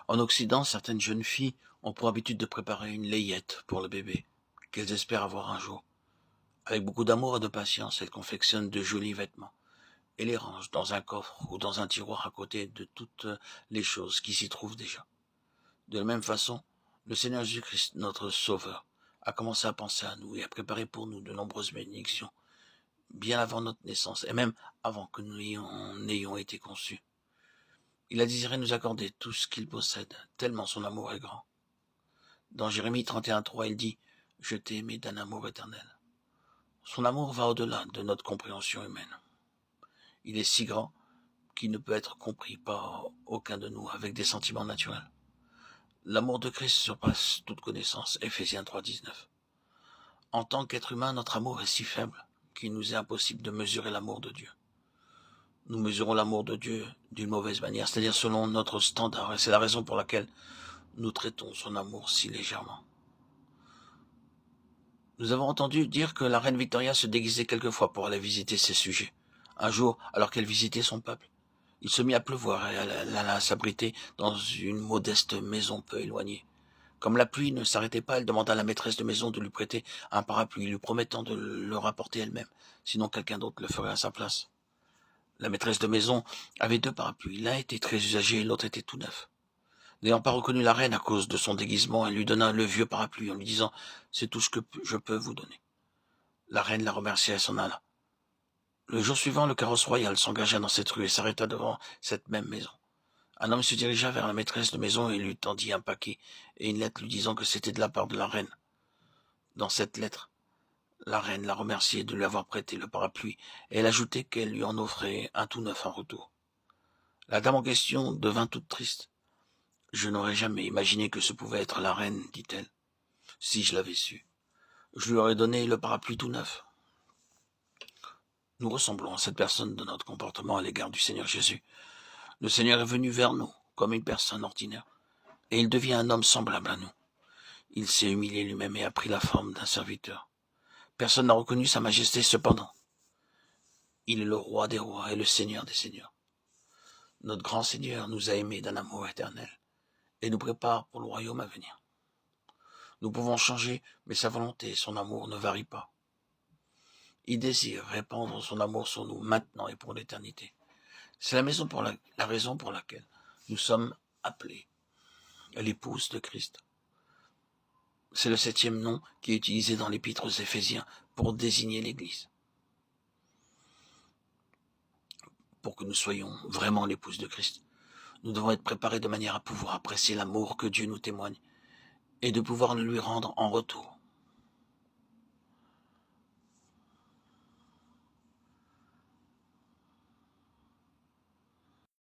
En Occident, certaines jeunes filles ont pour habitude de préparer une layette pour le bébé, qu'elles espèrent avoir un jour. Avec beaucoup d'amour et de patience, elles confectionnent de jolis vêtements et les rangent dans un coffre ou dans un tiroir à côté de toutes les choses qui s'y trouvent déjà. De la même façon, le Seigneur Jésus-Christ, notre Sauveur, a commencé à penser à nous et à préparer pour nous de nombreuses bénédictions, bien avant notre naissance et même avant que nous n'ayons été conçus. Il a désiré nous accorder tout ce qu'il possède, tellement son amour est grand. Dans Jérémie 31:3, il dit « Je t'ai aimé d'un amour éternel ». Son amour va au-delà de notre compréhension humaine. Il est si grand qu'il ne peut être compris par aucun de nous avec des sentiments naturels. L'amour de Christ surpasse toute connaissance, Ephésiens 3:19. En tant qu'être humain, notre amour est si faible qu'il nous est impossible de mesurer l'amour de Dieu. Nous mesurons l'amour de Dieu d'une mauvaise manière, c'est-à-dire selon notre standard, et c'est la raison pour laquelle nous traitons son amour si légèrement. Nous avons entendu dire que la reine Victoria se déguisait quelquefois pour aller visiter ses sujets. Un jour, alors qu'elle visitait son peuple, il se mit à pleuvoir et elle alla s'abriter dans une modeste maison peu éloignée. Comme la pluie ne s'arrêtait pas, elle demanda à la maîtresse de maison de lui prêter un parapluie, lui promettant de le rapporter elle-même, sinon quelqu'un d'autre le ferait à sa place. La maîtresse de maison avait 2 parapluies, l'un était très usagé et l'autre était tout neuf. N'ayant pas reconnu la reine à cause de son déguisement, elle lui donna le vieux parapluie en lui disant « C'est tout ce que je peux vous donner ». La reine la remercia et s'en alla. Le jour suivant, le carrosse royal s'engagea dans cette rue et s'arrêta devant cette même maison. Un homme se dirigea vers la maîtresse de maison et lui tendit un paquet et une lettre lui disant que c'était de la part de la reine. Dans cette lettre, la reine la remerciait de lui avoir prêté le parapluie et elle ajoutait qu'elle lui en offrait un tout neuf en retour. La dame en question devint toute triste. « Je n'aurais jamais imaginé que ce pouvait être la reine, dit-elle. Si je l'avais su, je lui aurais donné le parapluie tout neuf. » Nous ressemblons à cette personne de notre comportement à l'égard du Seigneur Jésus. Le Seigneur est venu vers nous comme une personne ordinaire, et il devient un homme semblable à nous. Il s'est humilié lui-même et a pris la forme d'un serviteur. Personne n'a reconnu sa majesté cependant. Il est le roi des rois et le Seigneur des seigneurs. Notre grand Seigneur nous a aimés d'un amour éternel et nous prépare pour le royaume à venir. Nous pouvons changer, mais sa volonté et son amour ne varient pas. Il désire répandre son amour sur nous maintenant et pour l'éternité. C'est la raison pour laquelle nous sommes appelés l'épouse de Christ. C'est le 7e nom qui est utilisé dans l'épître aux Éphésiens pour désigner l'Église. Pour que nous soyons vraiment l'épouse de Christ, nous devons être préparés de manière à pouvoir apprécier l'amour que Dieu nous témoigne et de pouvoir le lui rendre en retour.